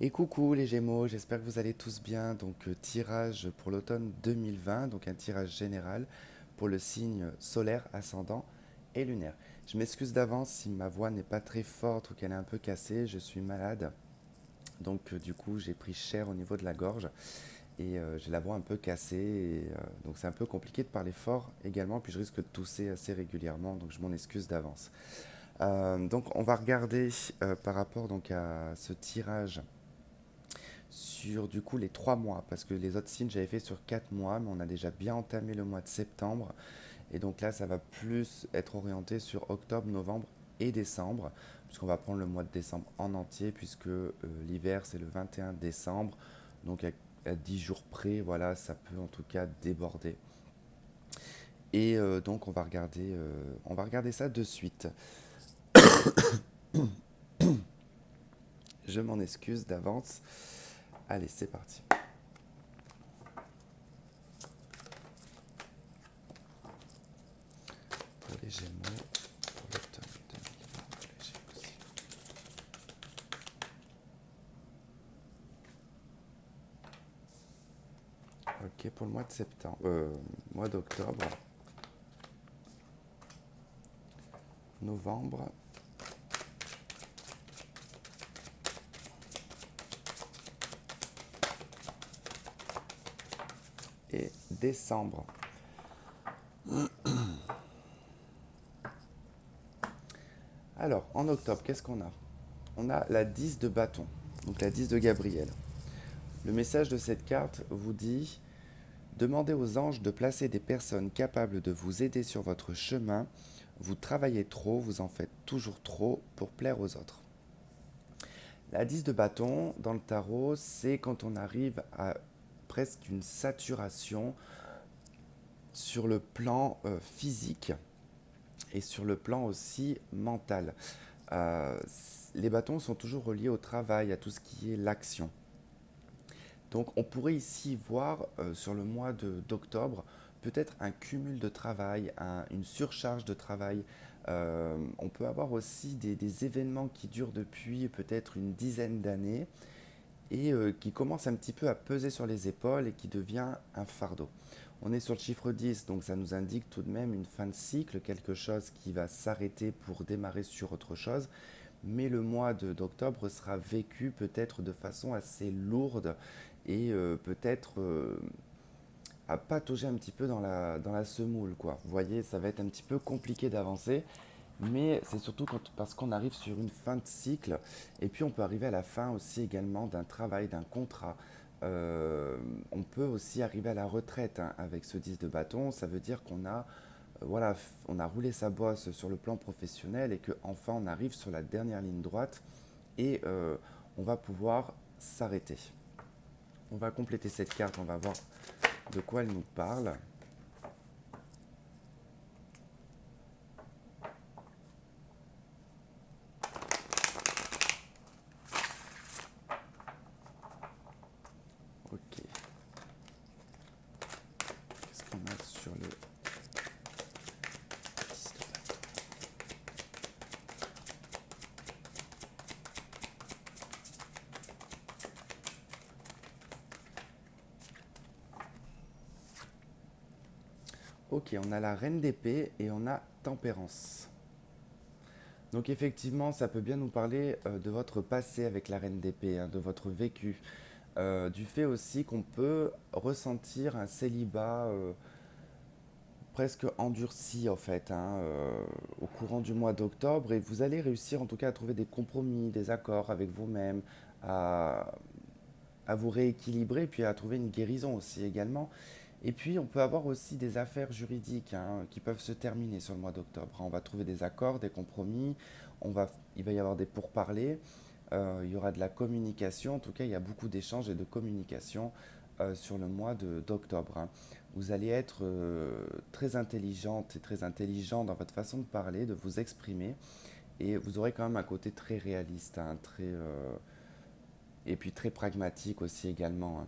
Et coucou les Gémeaux, j'espère que vous allez tous bien. Donc tirage pour l'automne 2020, donc un tirage général pour le signe solaire, ascendant et lunaire. Je m'excuse d'avance si ma voix n'est pas très forte ou qu'elle est un peu cassée, je suis malade. Donc du coup j'ai pris cher au niveau de la gorge et j'ai la voix un peu cassée. Donc c'est un peu compliqué de parler fort également, puis je risque de tousser assez régulièrement, donc je m'en excuse d'avance. Donc on va regarder par rapport donc à ce tirage sur du coup les 3 mois, parce que les autres signes j'avais fait sur 4 mois, mais on a déjà bien entamé le mois de septembre, et donc là ça va plus être orienté sur octobre, novembre et décembre, puisqu'on va prendre le mois de décembre en entier, puisque l'hiver c'est le 21 décembre, donc à 10 jours près, voilà, ça peut en tout cas déborder. Et donc on va regarder ça de suite. Je m'en excuse d'avance. Allez, c'est parti. Pour les Gémeaux, pour l'automne 2020, pour les Gémeaux aussi. Ok, pour le mois de septembre, mois d'octobre, novembre et décembre. Alors, en octobre, qu'est-ce qu'on a? On a la 10 de bâton, donc la 10 de Gabriel. Le message de cette carte vous dit: demandez aux anges de placer des personnes capables de vous aider sur votre chemin. Vous travaillez trop, vous en faites toujours trop pour plaire aux autres. La 10 de bâton dans le tarot, c'est quand on arrive à presque une saturation sur le plan physique et sur le plan aussi mental. Euh, les bâtons sont toujours reliés au travail, à tout ce qui est l'action. Donc on pourrait ici voir sur le mois d'octobre peut-être un cumul de travail, une surcharge de travail. On peut avoir aussi des événements qui durent depuis peut-être une dizaine d'années et qui commencent un petit peu à peser sur les épaules et qui devient un fardeau. On est sur le chiffre 10, donc ça nous indique tout de même une fin de cycle, quelque chose qui va s'arrêter pour démarrer sur autre chose. Mais le mois d'octobre sera vécu peut-être de façon assez lourde et peut-être à patauger un petit peu dans la semoule, quoi. Vous voyez, ça va être un petit peu compliqué d'avancer, mais c'est surtout parce qu'on arrive sur une fin de cycle, et puis on peut arriver à la fin aussi également d'un travail, d'un contrat. On peut aussi arriver à la retraite hein, avec ce 10 de bâton, ça veut dire qu'on a, voilà, on a roulé sa bosse sur le plan professionnel et qu'enfin on arrive sur la dernière ligne droite et on va pouvoir s'arrêter. On va compléter cette carte, on va voir de quoi elle nous parle. Ok, qu'est-ce qu'on a sur le 10 de bâton? Ok, on a la reine d'épée et on a tempérance. Donc effectivement, ça peut bien nous parler de votre passé avec la reine d'épée, hein, de votre vécu. Du fait aussi qu'on peut ressentir un célibat presque endurci en fait hein, au courant du mois d'octobre et vous allez réussir en tout cas à trouver des compromis, des accords avec vous-même, à, à vous rééquilibrer puis à trouver une guérison aussi également. Et puis on peut avoir aussi des affaires juridiques hein, qui peuvent se terminer sur le mois d'octobre. On va trouver des accords, des compromis, il va y avoir des pourparlers, il y aura de la communication, en tout cas il y a beaucoup d'échanges et de communication sur le mois d'octobre. Hein. Vous allez être très intelligente et très intelligent dans votre façon de parler, de vous exprimer, et vous aurez quand même un côté très réaliste, hein, et puis très pragmatique aussi également. Hein.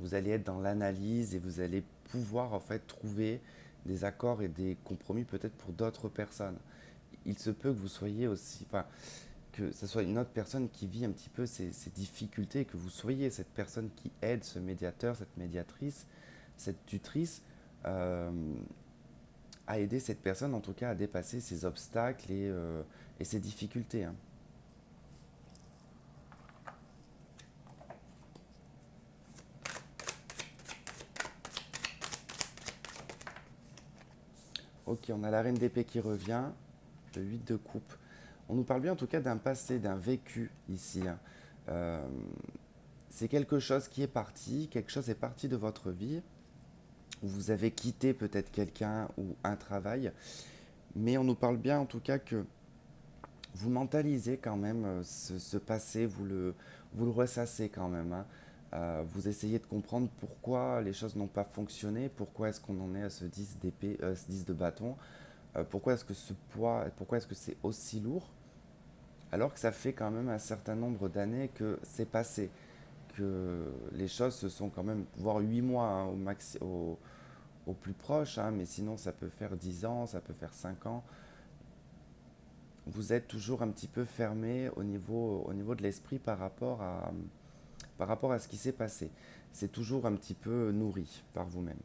Vous allez être dans l'analyse et vous allez pouvoir en fait trouver des accords et des compromis peut-être pour d'autres personnes. Il se peut que vous soyez aussi, enfin, que ce soit une autre personne qui vit un petit peu ces difficultés, que vous soyez cette personne qui aide ce médiateur, cette médiatrice, cette tutrice, euh, à aider cette personne en tout cas à dépasser ses obstacles et ses difficultés, hein. Ok, on a la reine d'épée qui revient, le 8 de coupe. On nous parle bien en tout cas d'un passé, d'un vécu ici, hein. Euh, c'est quelque chose qui est parti, quelque chose est parti de votre vie, où vous avez quitté peut-être quelqu'un ou un travail, mais on nous parle bien en tout cas que vous mentalisez quand même ce passé, vous le ressassez quand même, hein. Vous essayez de comprendre pourquoi les choses n'ont pas fonctionné, pourquoi est-ce qu'on en est à ce 10 d'épée, ce 10 de bâton, pourquoi est-ce que ce poids, pourquoi est-ce que c'est aussi lourd, alors que ça fait quand même un certain nombre d'années que c'est passé, que les choses se sont quand même, voire 8 mois, hein, au plus proche, hein, mais sinon ça peut faire 10 ans, ça peut faire 5 ans. Vous êtes toujours un petit peu fermé au niveau de l'esprit par rapport à ce qui s'est passé. C'est toujours un petit peu nourri par vous-même.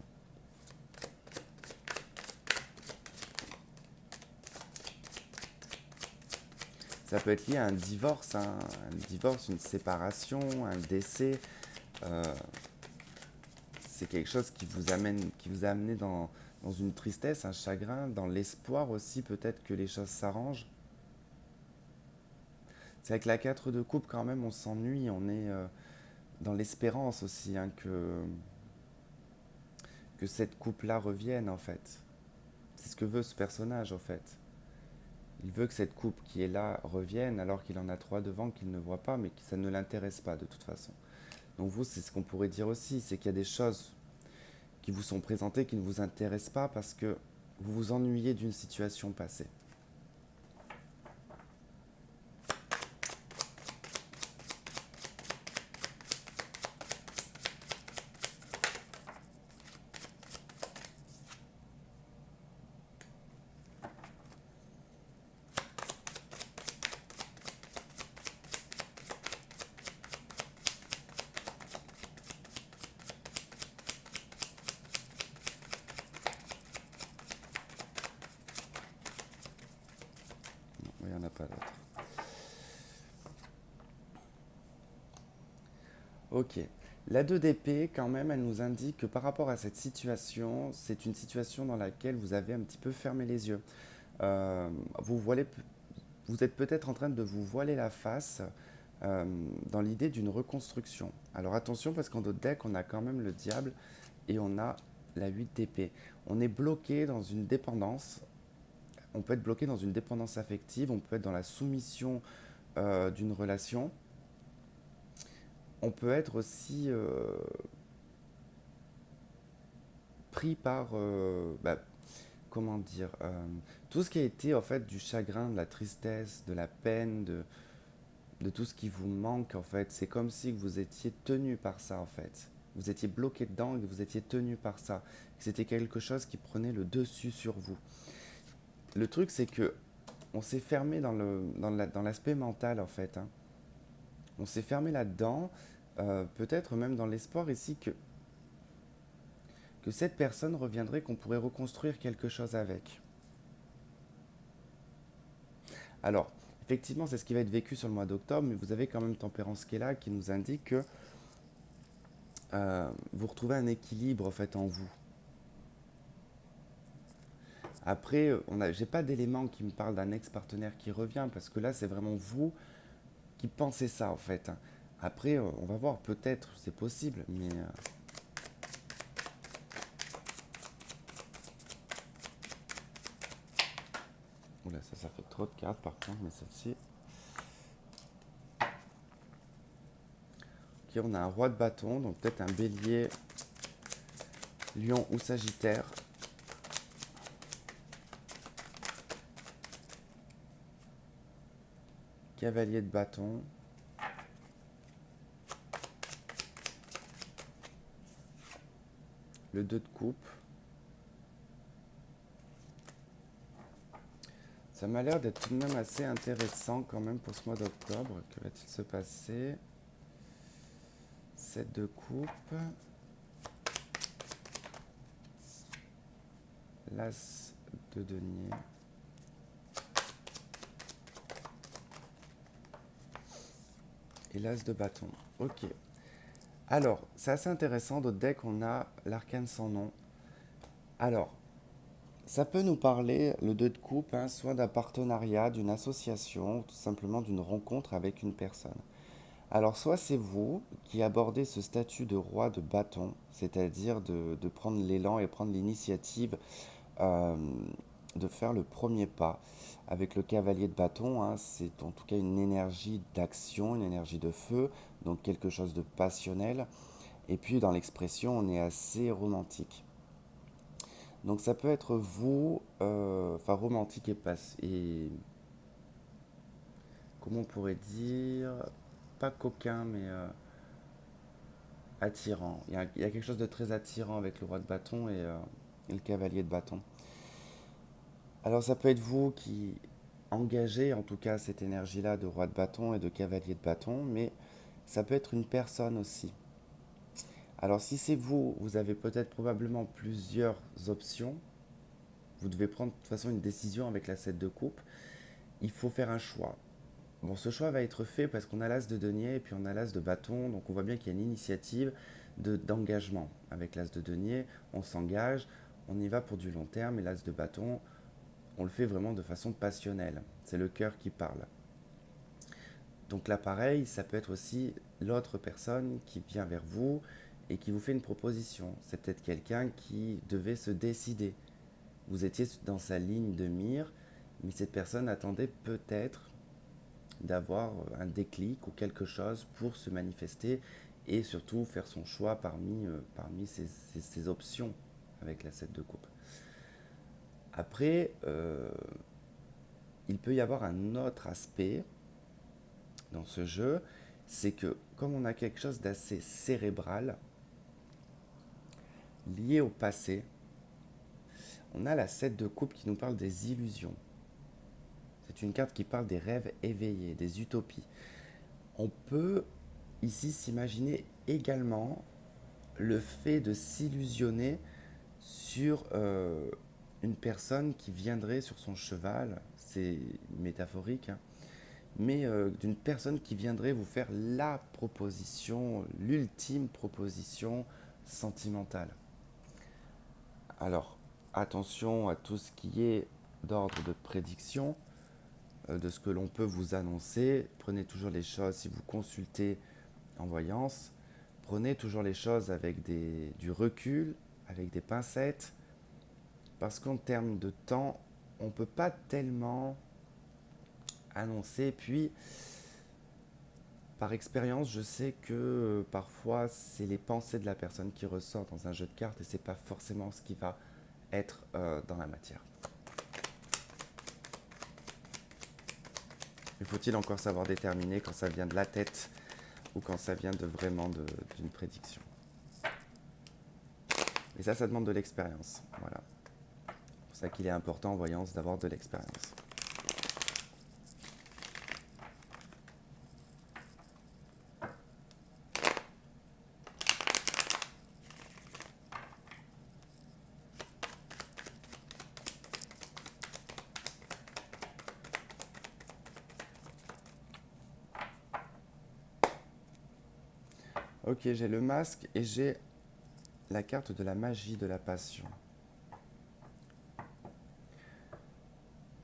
Ça peut être lié à un divorce, hein, un divorce, une séparation, un décès. Euh, c'est quelque chose qui vous a amené dans une tristesse, un chagrin, dans l'espoir aussi peut-être que les choses s'arrangent. C'est avec la 4 de coupe quand même, on s'ennuie, on est dans l'espérance aussi, hein, que cette coupe-là revienne en fait. C'est ce que veut ce personnage en fait. Il veut que cette coupe qui est là revienne alors qu'il en a trois devant qu'il ne voit pas mais que ça ne l'intéresse pas de toute façon. Donc vous, c'est ce qu'on pourrait dire aussi, c'est qu'il y a des choses qui vous sont présentées qui ne vous intéressent pas parce que vous vous ennuyez d'une situation passée. Non, il n'y en a pas d'autre. Ok. La 2 d'épée, quand même, elle nous indique que par rapport à cette situation, c'est une situation dans laquelle vous avez un petit peu fermé les yeux. Euh, vous, voilez, vous êtes peut-être en train de vous voiler la face euh, dans l'idée d'une reconstruction. Alors attention parce qu'en d'autres decks, on a quand même le diable et on a la 8 d'épée. On est bloqué dans une dépendance. On peut être bloqué dans une dépendance affective, on peut être dans la soumission d'une relation. On peut être aussi pris par, comment dire, tout ce qui a été en fait du chagrin, de la tristesse, de la peine, de tout ce qui vous manque en fait. C'est comme si vous étiez tenu par ça en fait. Vous étiez bloqué dedans et vous étiez tenu par ça. C'était quelque chose qui prenait le dessus sur vous. Le truc c'est que on s'est fermé dans l'aspect mental en fait, hein. On s'est fermé là-dedans, peut-être même dans l'espoir ici que cette personne reviendrait, qu'on pourrait reconstruire quelque chose avec. Alors, effectivement, c'est ce qui va être vécu sur le mois d'octobre, mais vous avez quand même Tempérance qui est là, qui nous indique que vous retrouvez un équilibre en fait en vous. Après, j'ai pas d'éléments qui me parlent d'un ex-partenaire qui revient, parce que là, c'est vraiment vous qui pensez ça en fait, hein. Après, on va voir, peut-être, c'est possible, mais oula, ça fait trop de cartes par contre, mais celle-ci. Ok, on a un roi de bâton, donc peut-être un bélier, lion ou sagittaire. Cavalier de bâton. Le 2 de coupe. Ça m'a l'air d'être tout de même assez intéressant quand même pour ce mois d'octobre. Que va-t-il se passer? 7 de coupe. L'as de denier. Et l'as de bâton. Ok. Alors, c'est assez intéressant. D'autres decks, on a l'arcane sans nom. Alors, ça peut nous parler, le 2 de coupe, hein, soit d'un partenariat, d'une association, tout simplement d'une rencontre avec une personne. Alors, soit c'est vous qui abordez ce statut de roi de bâton, c'est-à-dire de prendre l'élan et prendre l'initiative euh, de faire le premier pas. Avec le cavalier de bâton, hein, c'est en tout cas une énergie d'action, une énergie de feu, donc quelque chose de passionnel. Et puis dans l'expression, on est assez romantique. Donc ça peut être vous, enfin romantique et comment on pourrait dire, pas coquin, mais attirant. Il y a quelque chose de très attirant avec le roi de bâton et le cavalier de bâton. Alors ça peut être vous qui engagez en tout cas cette énergie-là de roi de bâton et de cavalier de bâton, mais ça peut être une personne aussi. Alors si c'est vous, vous avez peut-être probablement plusieurs options. Vous devez prendre de toute façon une décision avec la 7 de coupe. Il faut faire un choix. Bon, ce choix va être fait parce qu'on a l'as de denier et puis on a l'as de bâton, donc on voit bien qu'il y a une initiative d'engagement. Avec l'as de denier, on s'engage, on y va pour du long terme, et l'as de bâton, on le fait vraiment de façon passionnelle. C'est le cœur qui parle. Donc là, pareil, ça peut être aussi l'autre personne qui vient vers vous et qui vous fait une proposition. C'est peut-être quelqu'un qui devait se décider. Vous étiez dans sa ligne de mire, mais cette personne attendait peut-être d'avoir un déclic ou quelque chose pour se manifester et surtout faire son choix parmi ses options avec la 7 de coupe. Après, il peut y avoir un autre aspect dans ce jeu, c'est que comme on a quelque chose d'assez cérébral, lié au passé, on a la 7 de coupe qui nous parle des illusions. C'est une carte qui parle des rêves éveillés, des utopies. On peut ici s'imaginer également le fait de s'illusionner sur une personne qui viendrait sur son cheval, c'est métaphorique, hein, mais d'une personne qui viendrait vous faire la proposition, l'ultime proposition sentimentale. Alors, attention à tout ce qui est d'ordre de prédiction, de ce que l'on peut vous annoncer. Prenez toujours les choses, si vous consultez en voyance, prenez toujours les choses avec du recul, avec des pincettes, parce qu'en termes de temps, on ne peut pas tellement annoncer. Puis, par expérience, je sais que parfois, c'est les pensées de la personne qui ressortent dans un jeu de cartes et c'est pas forcément ce qui va être dans la matière. Mais faut-il encore savoir déterminer quand ça vient de la tête ou quand ça vient vraiment d'une prédiction. Et ça demande de l'expérience. Voilà. C'est pour ça qu'il est important en voyance d'avoir de l'expérience. Ok, j'ai le masque et j'ai la carte de la magie de la passion.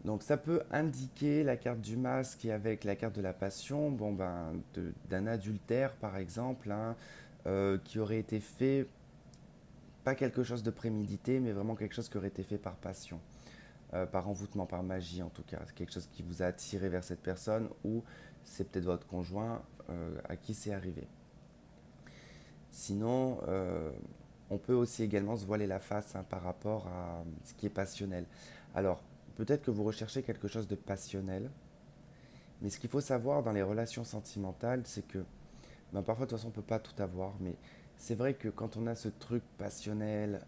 Donc ça peut indiquer la carte du masque et avec la carte de la passion, bon ben, d'un adultère par exemple, hein, qui aurait été fait, pas quelque chose de prémédité, mais vraiment quelque chose qui aurait été fait par passion, par envoûtement, par magie en tout cas. C'est quelque chose qui vous a attiré vers cette personne ou c'est peut-être votre conjoint à qui c'est arrivé. Sinon, on peut aussi également se voiler la face, hein, par rapport à ce qui est passionnel. Alors, peut-être que vous recherchez quelque chose de passionnel, mais ce qu'il faut savoir dans les relations sentimentales, c'est que ben, parfois, de toute façon, on ne peut pas tout avoir, mais c'est vrai que quand on a ce truc passionnel,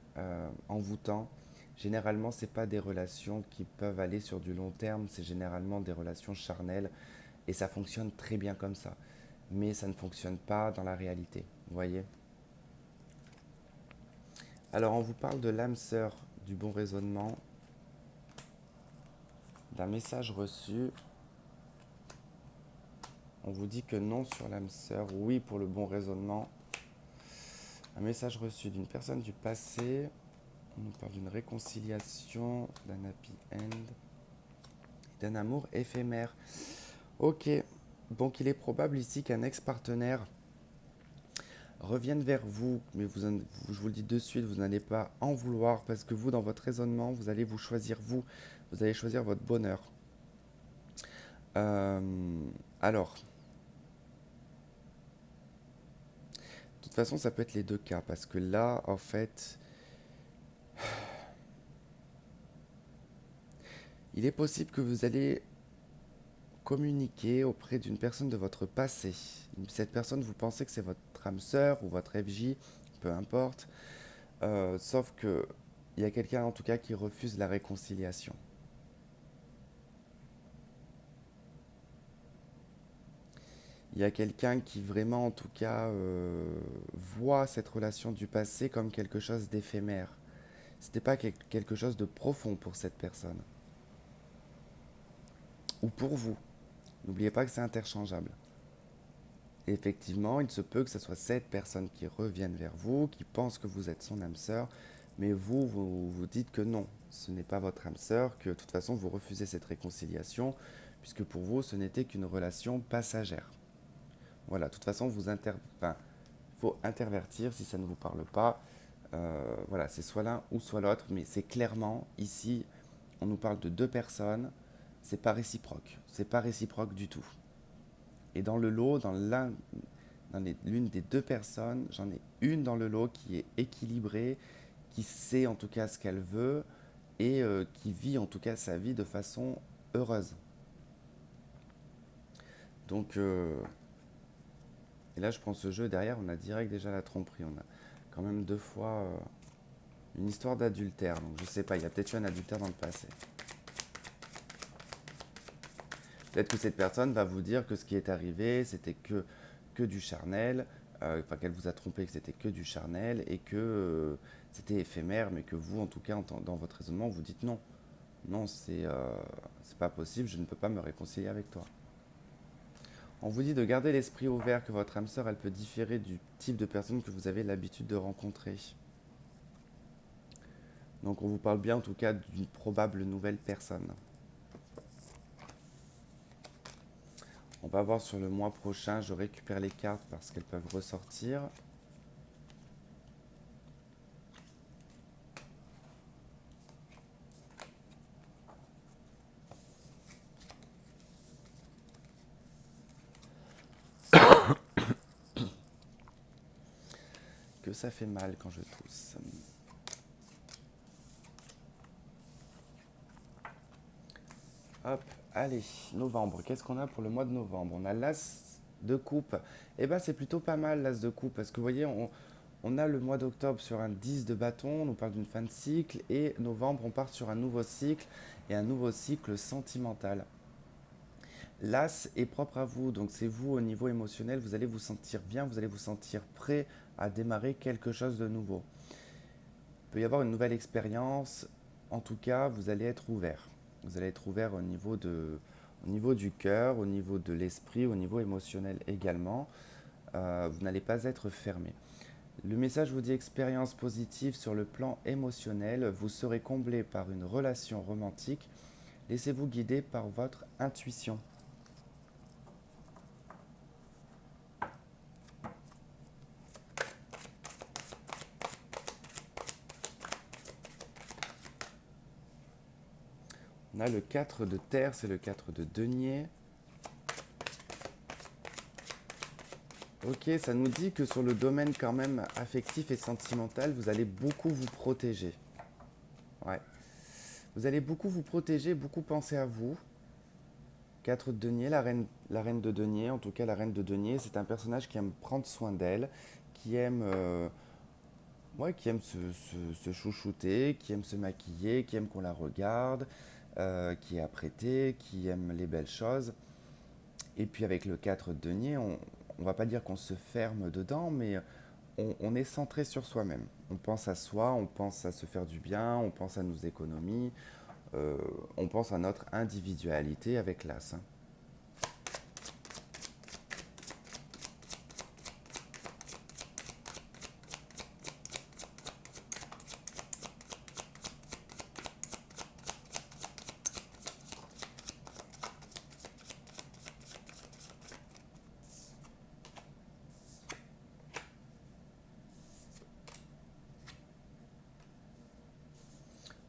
envoûtant, Généralement, c'est pas des relations qui peuvent aller sur du long terme, c'est généralement des relations charnelles et ça fonctionne très bien comme ça. Mais ça ne fonctionne pas dans la réalité, vous voyez? Alors, on vous parle de l'âme sœur, du bon raisonnement, d'un message reçu. On vous dit que non sur l'âme sœur, oui pour le bon raisonnement. Un message reçu d'une personne du passé. On nous parle d'une réconciliation, d'un happy end, d'un amour éphémère. Ok, donc il est probable ici qu'un ex-partenaire revienne vers vous, mais je vous le dis de suite, vous n'allez pas en vouloir parce que vous, dans votre raisonnement, vous allez vous choisir vous allez choisir votre bonheur. Euh, alors, de toute façon, ça peut être les deux cas parce que là, en fait, il est possible que vous allez communiquer auprès d'une personne de votre passé. Cette personne, vous pensez que c'est votre âme sœur ou votre FJ, peu importe. Sauf que il y a quelqu'un en tout cas qui refuse la réconciliation. Il y a quelqu'un qui vraiment en tout cas voit cette relation du passé comme quelque chose d'éphémère. C'était pas quelque chose de profond pour cette personne. Ou pour vous. N'oubliez pas que c'est interchangeable. Et effectivement, il se peut que ce soit cette personne qui revienne vers vous, qui pense que vous êtes son âme sœur, mais vous dites que non, ce n'est pas votre âme sœur, que de toute façon vous refusez cette réconciliation, puisque pour vous ce n'était qu'une relation passagère. Voilà, de toute façon enfin, faut intervertir si ça ne vous parle pas. Voilà, c'est soit l'un ou soit l'autre, mais c'est clairement ici, on nous parle de deux personnes, c'est pas réciproque, c'est pas réciproque du tout. Et dans le lot, l'une des deux personnes, j'en ai une dans le lot qui est équilibrée, qui sait en tout cas ce qu'elle veut et qui vit en tout cas sa vie de façon heureuse. Donc, et là je prends ce jeu derrière, on a direct déjà la tromperie, on a quand même deux fois une histoire d'adultère, donc je sais pas, il y a peut-être eu un adultère dans le passé. Peut-être que cette personne va vous dire que ce qui est arrivé, c'était que du charnel, enfin qu'elle vous a trompé, que c'était que du charnel et que c'était éphémère, mais que vous, en tout cas, dans votre raisonnement, vous dites non. Non, c'est pas possible, je ne peux pas me réconcilier avec toi. On vous dit de garder l'esprit ouvert, que votre âme sœur, elle peut différer du type de personne que vous avez l'habitude de rencontrer. Donc on vous parle bien en tout cas d'une probable nouvelle personne. On va voir sur le mois prochain, je récupère les cartes parce qu'elles peuvent ressortir. Que ça fait mal quand je tousse. Hop, allez, novembre. Qu'est-ce qu'on a pour le mois de novembre? On a l'as de coupe. Eh ben c'est plutôt pas mal l'as de coupe parce que vous voyez, on a le mois d'octobre sur un 10 de bâton, on nous parle d'une fin de cycle, et novembre on part sur un nouveau cycle et un nouveau cycle sentimental. L'as est propre à vous, donc c'est vous au niveau émotionnel, vous allez vous sentir bien, vous allez vous sentir prêt à démarrer quelque chose de nouveau. Il peut y avoir une nouvelle expérience, en tout cas vous allez être ouvert. Vous allez être ouvert au niveau du cœur, au niveau de l'esprit, au niveau émotionnel également. Vous n'allez pas être fermé. Le message vous dit expérience positive sur le plan émotionnel. Vous serez comblé par une relation romantique. Laissez-vous guider par votre intuition. On a le 4 de terre, c'est le 4 de denier. Ok, ça nous dit que sur le domaine quand même affectif et sentimental, vous allez beaucoup vous protéger. Ouais. Vous allez beaucoup vous protéger, beaucoup penser à vous. 4 de denier, la reine de denier, en tout cas la reine de denier, c'est un personnage qui aime prendre soin d'elle, qui aime Ouais, qui aime se chouchouter, qui aime se maquiller, qui aime qu'on la regarde, qui est apprêtée, qui aime les belles choses. Et puis avec le 4 de denier, on va pas dire qu'on se ferme dedans, mais on est centré sur soi-même. On pense à soi, on pense à se faire du bien, on pense à nos économies, euh, on pense à notre individualité avec l'as, hein.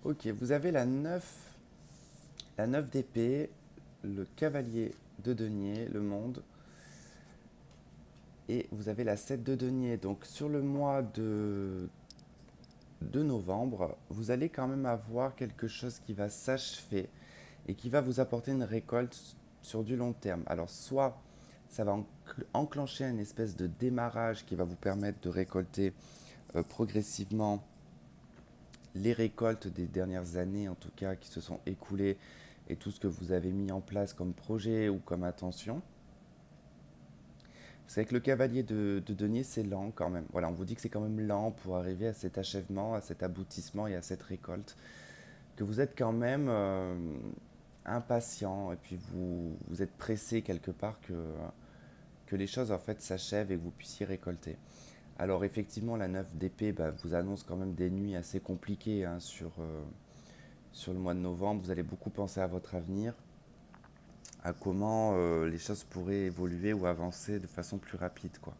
Ok, vous avez la 9 d'épée, le cavalier de denier, le monde, et vous avez la 7 de denier. Donc sur le mois de novembre, vous allez quand même avoir quelque chose qui va s'achever et qui va vous apporter une récolte sur du long terme. Alors soit ça va enclencher une espèce de démarrage qui va vous permettre de récolter progressivement les récoltes des dernières années, en tout cas qui se sont écoulées, et tout ce que vous avez mis en place comme projet ou comme intention. C'est vrai que le cavalier de denier, c'est lent quand même. Voilà, on vous dit que c'est quand même lent pour arriver à cet achèvement, à cet aboutissement et à cette récolte. Que vous êtes quand même impatient et puis vous êtes pressé quelque part que les choses en fait s'achèvent et que vous puissiez récolter. Alors effectivement, la 9 d'épée bah, vous annonce quand même des nuits assez compliquées, hein, sur le mois de novembre. Vous allez beaucoup penser à votre avenir, à comment les choses pourraient évoluer ou avancer de façon plus rapide, quoi.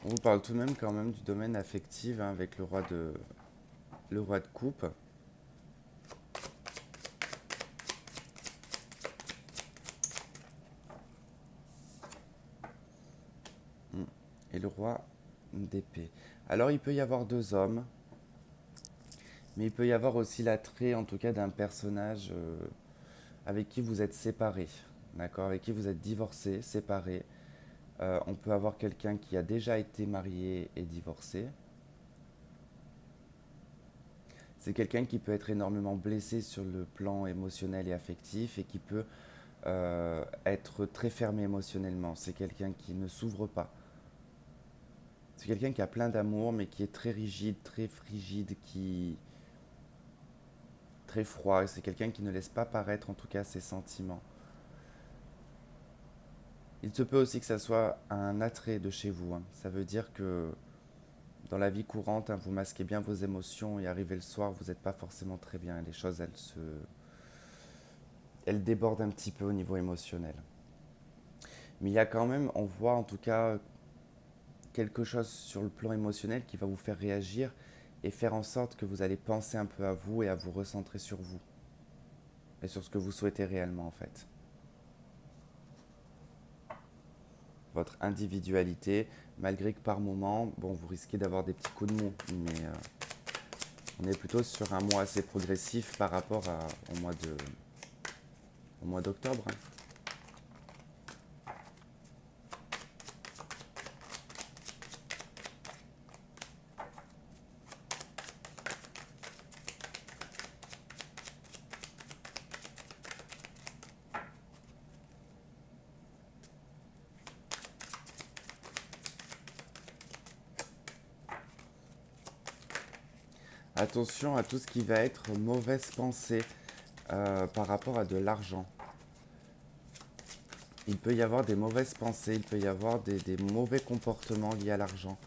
On vous parle tout de même quand même du domaine affectif, hein, avec le roi de coupe. Et le roi d'épée. Alors il peut y avoir deux hommes, mais il peut y avoir aussi l'attrait en tout cas d'un personnage avec qui vous êtes séparé, d'accord, avec qui vous êtes divorcé, séparé. On peut avoir quelqu'un qui a déjà été marié et divorcé. C'est quelqu'un qui peut être énormément blessé sur le plan émotionnel et affectif et qui peut être très fermé émotionnellement. C'est quelqu'un qui ne s'ouvre pas. C'est quelqu'un qui a plein d'amour mais qui est très rigide, très frigide, qui très froid. C'est quelqu'un qui ne laisse pas paraître en tout cas ses sentiments. Il se peut aussi que ça soit un attrait de chez vous, hein. Ça veut dire que dans la vie courante, hein, vous masquez bien vos émotions et arrivé le soir, vous n'êtes pas forcément très bien. Les choses, elles débordent un petit peu au niveau émotionnel. Mais il y a quand même, on voit en tout cas quelque chose sur le plan émotionnel qui va vous faire réagir et faire en sorte que vous allez penser un peu à vous et à vous recentrer sur vous et sur ce que vous souhaitez réellement en fait. Votre individualité, malgré que par moment, bon, vous risquez d'avoir des petits coups de mou, mais on est plutôt sur un mois assez progressif par rapport au mois d'octobre, hein. Attention à tout ce qui va être mauvaise pensée par rapport à de l'argent. Il peut y avoir des mauvaises pensées, il peut y avoir des mauvais comportements liés à l'argent.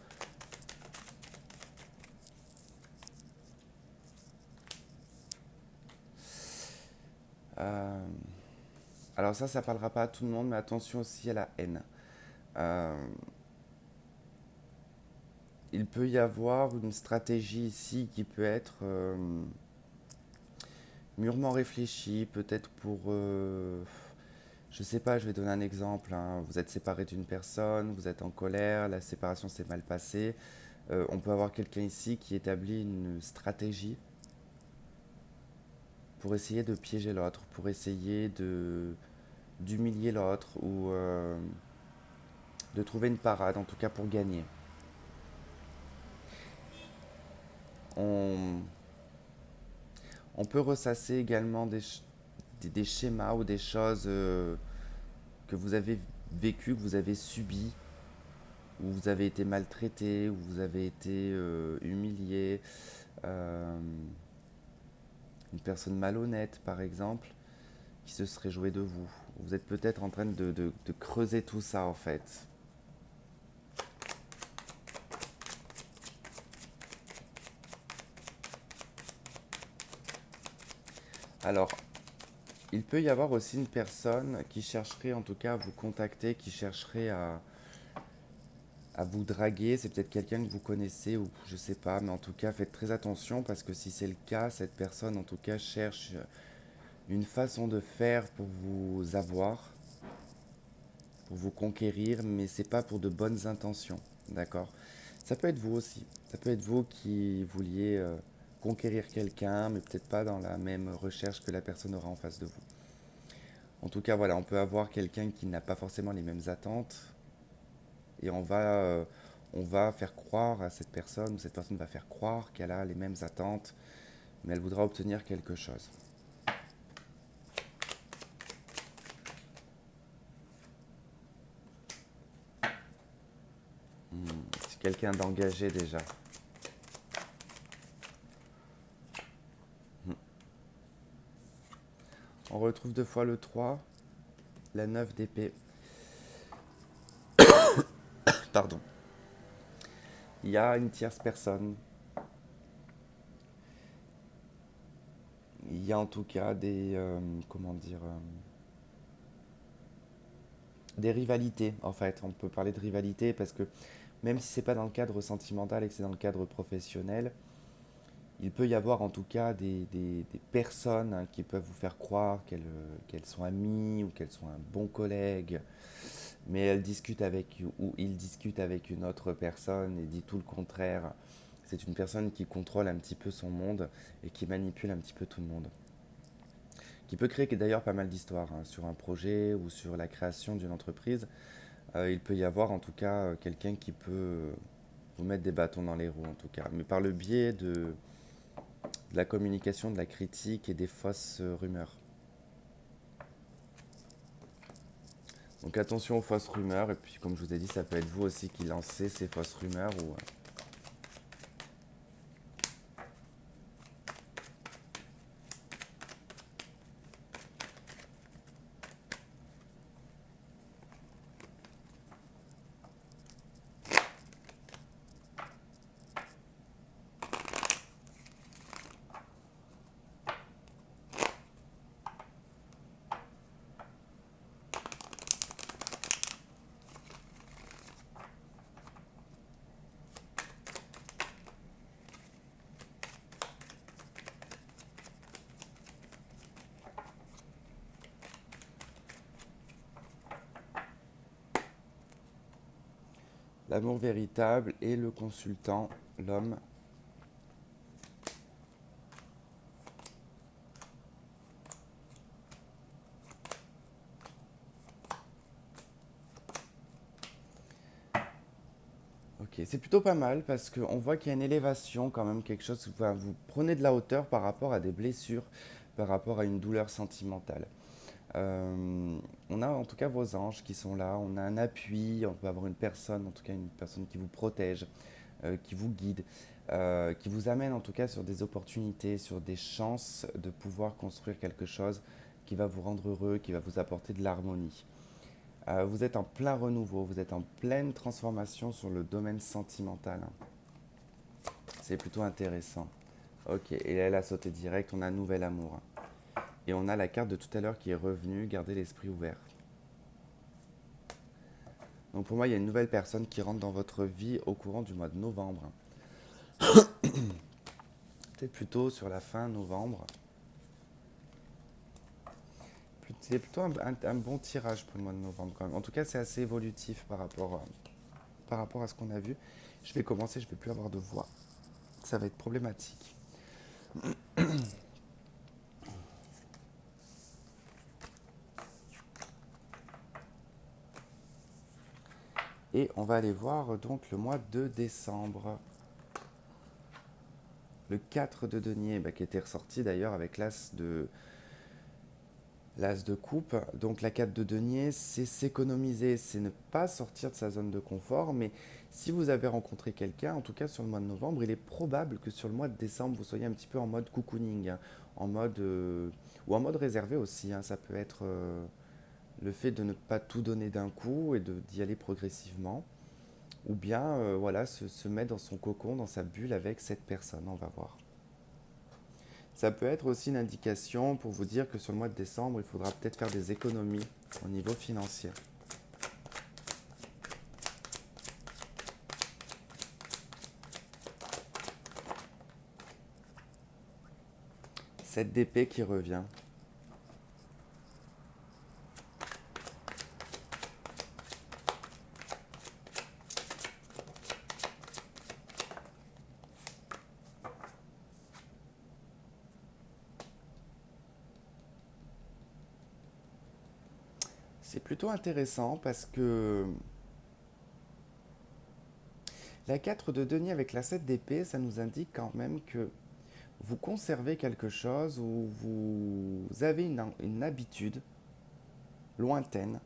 Euh, alors ça parlera pas à tout le monde, mais attention aussi à la haine. Euh, il peut y avoir une stratégie ici qui peut être mûrement réfléchie, peut-être pour... Je sais pas, je vais donner un exemple, hein. Vous êtes séparé d'une personne, vous êtes en colère, la séparation s'est mal passée. On peut avoir quelqu'un ici qui établit une stratégie pour essayer de piéger l'autre, pour essayer de d'humilier l'autre ou de trouver une parade, en tout cas pour gagner. On, on peut ressasser également des schémas ou des choses que vous avez vécues, que vous avez subies, où vous avez été maltraité, où vous avez été humilié, euh, une personne malhonnête par exemple, qui se serait jouée de vous. Vous êtes peut-être en train de creuser tout ça en fait. Alors, il peut y avoir aussi une personne qui chercherait en tout cas à vous contacter, qui chercherait à vous draguer. C'est peut-être quelqu'un que vous connaissez ou je sais pas, mais en tout cas faites très attention parce que si c'est le cas, cette personne en tout cas cherche une façon de faire pour vous avoir, pour vous conquérir, mais c'est pas pour de bonnes intentions, d'accord? Ça peut être vous aussi. Ça peut être vous qui vouliez conquérir quelqu'un, mais peut-être pas dans la même recherche que la personne aura en face de vous. En tout cas, voilà, on peut avoir quelqu'un qui n'a pas forcément les mêmes attentes et on va faire croire à cette personne, ou cette personne va faire croire qu'elle a les mêmes attentes, mais elle voudra obtenir quelque chose. C'est quelqu'un d'engagé déjà. On retrouve deux fois le 3, la 9 d'épée. Pardon. Il y a une tierce personne. Il y a en tout cas comment dire, des rivalités en fait. On peut parler de rivalité parce que même si c'est pas dans le cadre sentimental et que c'est dans le cadre professionnel, il peut y avoir en tout cas des personnes hein, qui peuvent vous faire croire qu'elles sont amies ou qu'elles sont un bon collègue, mais elles discutent avec ou ils discutent avec une autre personne et dit tout le contraire. C'est une personne qui contrôle un petit peu son monde et qui manipule un petit peu tout le monde. Qui peut créer d'ailleurs pas mal d'histoires hein, sur un projet ou sur la création d'une entreprise. Il peut y avoir en tout cas quelqu'un qui peut vous mettre des bâtons dans les roues en tout cas, mais par le biais de la communication, de la critique et des fausses rumeurs. Donc attention aux fausses rumeurs, et puis comme je vous ai dit, ça peut être vous aussi qui lancez ces fausses rumeurs. Ou... L'amour véritable et le consultant, l'homme. Ok, c'est plutôt pas mal parce qu'on voit qu'il y a une élévation quand même, quelque chose, enfin, vous prenez de la hauteur par rapport à des blessures, par rapport à une douleur sentimentale. On a en tout cas vos anges qui sont là, on a un appui, on peut avoir une personne, en tout cas une personne qui vous protège, qui vous guide, qui vous amène en tout cas sur des opportunités, sur des chances de pouvoir construire quelque chose qui va vous rendre heureux, qui va vous apporter de l'harmonie. Vous êtes en plein renouveau, vous êtes en pleine transformation sur le domaine sentimental. C'est plutôt intéressant. Ok, et là elle a sauté direct, on a un nouvel amour. Et on a la carte de tout à l'heure qui est revenue, garder l'esprit ouvert. Donc pour moi, il y a une nouvelle personne qui rentre dans votre vie au courant du mois de novembre. Peut-être plutôt sur la fin novembre. C'est plutôt un bon tirage pour le mois de novembre quand même. En tout cas, c'est assez évolutif par rapport à ce qu'on a vu. Je vais commencer, je vais plus avoir de voix. Ça va être problématique. Et on va aller voir donc le mois de décembre. Le 4 de denier, qui était ressorti d'ailleurs avec l'as de coupe. Donc la 4 de denier, c'est s'économiser, c'est ne pas sortir de sa zone de confort. Mais si vous avez rencontré quelqu'un, en tout cas sur le mois de novembre, il est probable que sur le mois de décembre, vous soyez un petit peu en mode cocooning, hein, en mode, ou en mode réservé aussi, hein. Ça peut être le fait de ne pas tout donner d'un coup et d'y aller progressivement. Ou bien voilà, se mettre dans son cocon, dans sa bulle avec cette personne, on va voir. Ça peut être aussi une indication pour vous dire que sur le mois de décembre, il faudra peut-être faire des économies au niveau financier. Cette d'épée qui revient. C'est plutôt intéressant parce que la 4 de denier avec la 7 d'épée, ça nous indique quand même que vous conservez quelque chose ou vous avez une habitude lointaine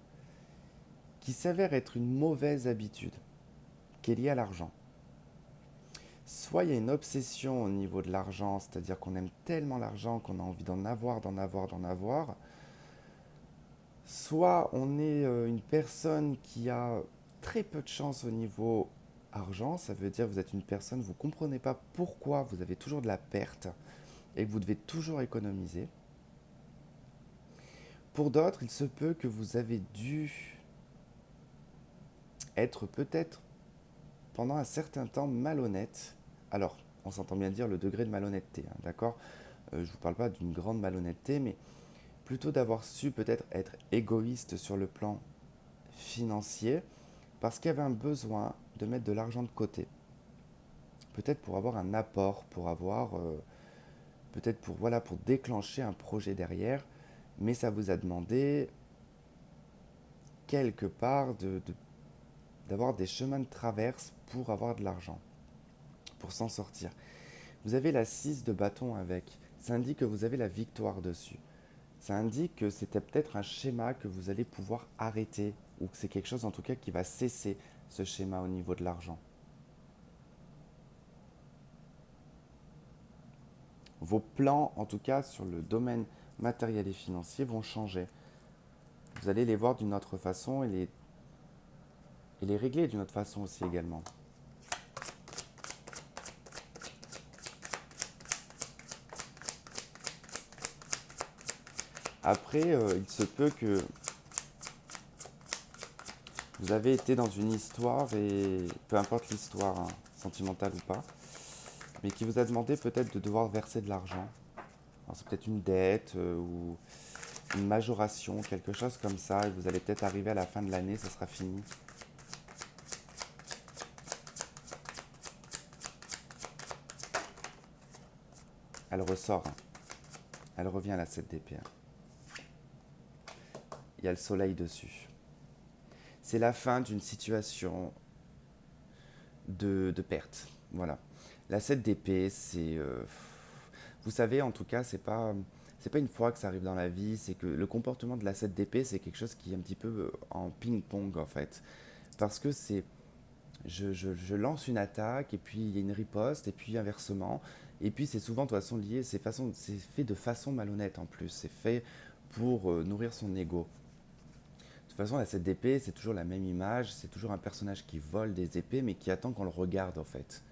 qui s'avère être une mauvaise habitude qui est liée à l'argent. Soit il y a une obsession au niveau de l'argent, c'est-à-dire qu'on aime tellement l'argent qu'on a envie d'en avoir, d'en avoir, d'en avoir. Soit on est une personne qui a très peu de chance au niveau argent, ça veut dire que vous êtes une personne, vous ne comprenez pas pourquoi vous avez toujours de la perte et que vous devez toujours économiser. Pour d'autres, il se peut que vous avez dû être peut-être pendant un certain temps malhonnête. Alors, on s'entend bien dire le degré de malhonnêteté, hein, d'accord. Je ne vous parle pas d'une grande malhonnêteté, mais plutôt d'avoir su peut-être être égoïste sur le plan financier, parce qu'il y avait un besoin de mettre de l'argent de côté. Peut-être pour avoir un apport, pour avoir, peut-être pour, voilà, pour déclencher un projet derrière, mais ça vous a demandé quelque part d'avoir des chemins de traverse pour avoir de l'argent, pour s'en sortir. Vous avez la 6 de bâton avec, ça indique que vous avez la victoire dessus. Ça indique que c'était peut-être un schéma que vous allez pouvoir arrêter, ou que c'est quelque chose en tout cas qui va cesser ce schéma au niveau de l'argent. Vos plans, en tout cas sur le domaine matériel et financier, vont changer. Vous allez les voir d'une autre façon et les régler d'une autre façon aussi également. Après, il se peut que vous avez été dans une histoire, et peu importe l'histoire, hein, sentimentale ou pas, mais qui vous a demandé peut-être de devoir verser de l'argent. Alors, c'est peut-être une dette ou une majoration, quelque chose comme ça, et vous allez peut-être arriver à la fin de l'année, ça sera fini. Elle ressort, hein. Elle revient à la 7 d'épée, hein. Il y a le soleil dessus. C'est la fin d'une situation de perte. Voilà. La 7 d'épée, c'est... vous savez, en tout cas, c'est pas une fois que ça arrive dans la vie, c'est que le comportement de la 7 d'épée, c'est quelque chose qui est un petit peu en ping-pong, en fait. Parce que c'est... je lance une attaque, et puis il y a une riposte, et puis inversement. Et puis c'est souvent de toute façon lié, c'est fait de façon malhonnête en plus. C'est fait pour nourrir son ego. De toute façon, la 7 d'épée, c'est toujours la même image, c'est toujours un personnage qui vole des épées, mais qui attend qu'on le regarde en fait.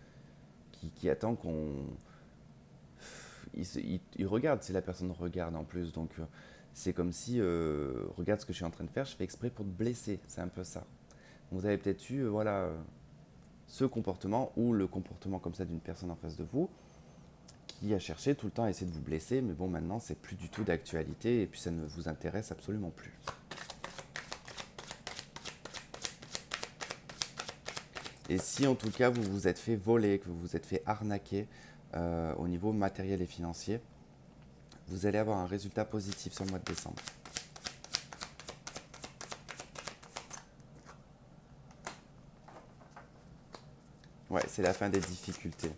Qui attend qu'on... Il regarde si la personne regarde en plus, donc c'est comme si, regarde ce que je suis en train de faire, je fais exprès pour te blesser, c'est un peu ça. Vous avez peut-être eu, voilà, ce comportement, ou le comportement comme ça d'une personne en face de vous, qui a cherché tout le temps à essayer de vous blesser, mais bon, maintenant, c'est plus du tout d'actualité et puis ça ne vous intéresse absolument plus. Et si en tout cas vous vous êtes fait voler, que vous vous êtes fait arnaquer au niveau matériel et financier, vous allez avoir un résultat positif sur le mois de décembre. Ouais, c'est la fin des difficultés.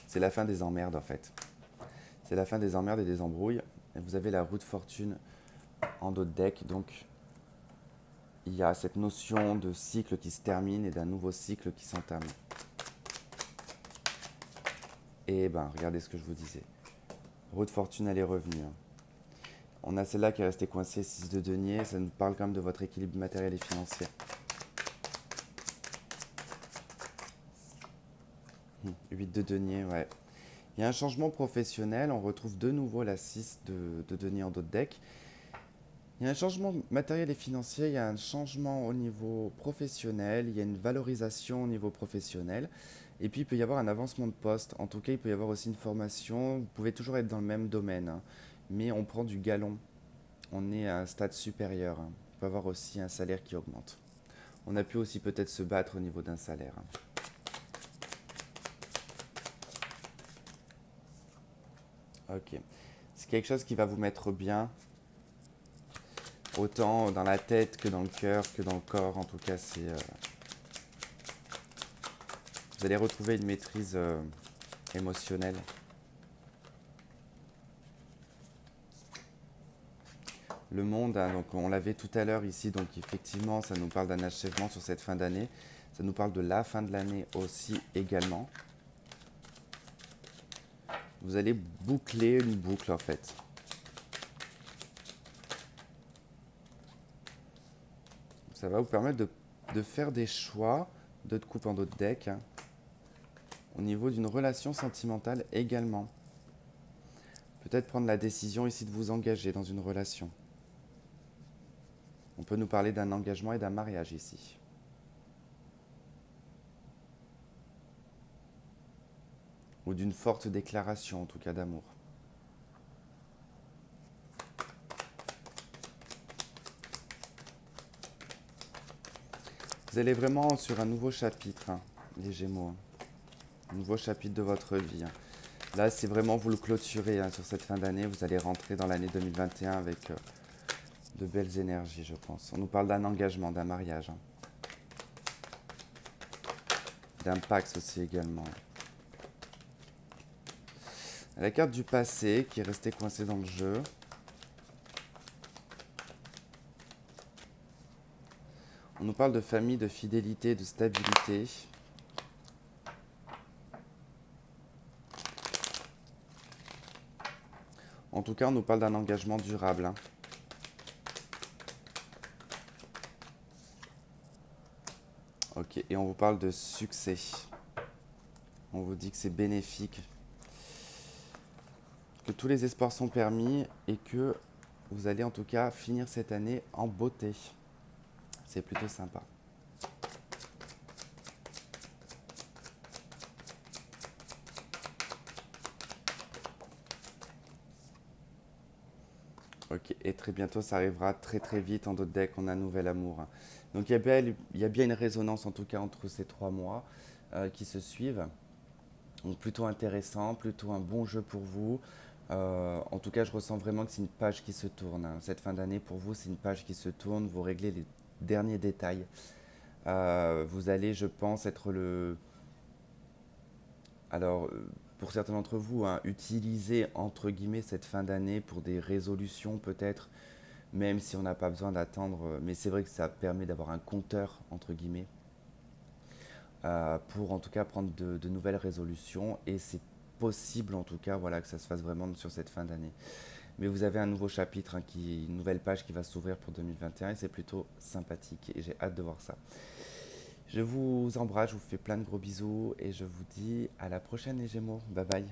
C'est la fin des emmerdes en fait. C'est la fin des emmerdes et des embrouilles. Et vous avez la roue de fortune en dos de deck, donc il y a cette notion de cycle qui se termine et d'un nouveau cycle qui s'entame. Et ben, regardez ce que je vous disais. Roue de fortune, elle est revenue. On a celle-là qui est restée coincée, 6 de denier. Ça nous parle quand même de votre équilibre matériel et financier. 8 de denier, ouais. Il y a un changement professionnel. On retrouve de nouveau la 6 de denier en dos de deck. Il y a un changement matériel et financier, il y a un changement au niveau professionnel, il y a une valorisation au niveau professionnel, et puis il peut y avoir un avancement de poste. En tout cas, il peut y avoir aussi une formation. Vous pouvez toujours être dans le même domaine, hein, mais on prend du galon. On est à un stade supérieur, hein. On peut avoir aussi un salaire qui augmente. On a pu aussi peut-être se battre au niveau d'un salaire, hein. Ok. C'est quelque chose qui va vous mettre bien, autant dans la tête que dans le cœur, que dans le corps. En tout cas, vous allez retrouver une maîtrise émotionnelle. Le monde, hein, donc on l'avait tout à l'heure ici, donc effectivement, ça nous parle d'un achèvement sur cette fin d'année. Ça nous parle de la fin de l'année aussi également. Vous allez boucler une boucle en fait. Ça va vous permettre de faire des choix, de coupe en d'autres decks, hein, au niveau d'une relation sentimentale également. Peut-être prendre la décision ici de vous engager dans une relation. On peut nous parler d'un engagement et d'un mariage ici. Ou d'une forte déclaration, en tout cas d'amour. Vous allez vraiment sur un nouveau chapitre, hein, les Gémeaux. Hein. Un nouveau chapitre de votre vie. Hein. Là, c'est vraiment vous le clôturez, hein, sur cette fin d'année. Vous allez rentrer dans l'année 2021 avec de belles énergies, je pense. On nous parle d'un engagement, d'un mariage. Hein. D'un Pax aussi également. La carte du passé qui est restée coincée dans le jeu. On nous parle de famille, de fidélité, de stabilité. En tout cas, on nous parle d'un engagement durable. Hein. Ok, et on vous parle de succès. On vous dit que c'est bénéfique, que tous les espoirs sont permis et que vous allez en tout cas finir cette année en beauté. C'est plutôt sympa. Ok, et très bientôt, ça arrivera très très vite en d'autres decks, on a un nouvel amour. Hein. Donc il y a bien une résonance en tout cas entre ces 3 mois qui se suivent. Donc plutôt intéressant, plutôt un bon jeu pour vous. En tout cas, je ressens vraiment que c'est une page qui se tourne. Hein. Cette fin d'année, pour vous, c'est une page qui se tourne. Vous réglez les derniers détails. Vous allez, je pense, être le... Alors, pour certains d'entre vous, hein, utiliser, entre guillemets, cette fin d'année pour des résolutions peut-être, même si on n'a pas besoin d'attendre. Mais c'est vrai que ça permet d'avoir un compteur, entre guillemets, pour en tout cas prendre de nouvelles résolutions. Et c'est possible en tout cas voilà, que ça se fasse vraiment sur cette fin d'année. Mais vous avez un nouveau chapitre, hein, une nouvelle page qui va s'ouvrir pour 2021 et c'est plutôt sympathique et j'ai hâte de voir ça. Je vous embrasse, je vous fais plein de gros bisous et je vous dis à la prochaine les Gémeaux. Bye bye.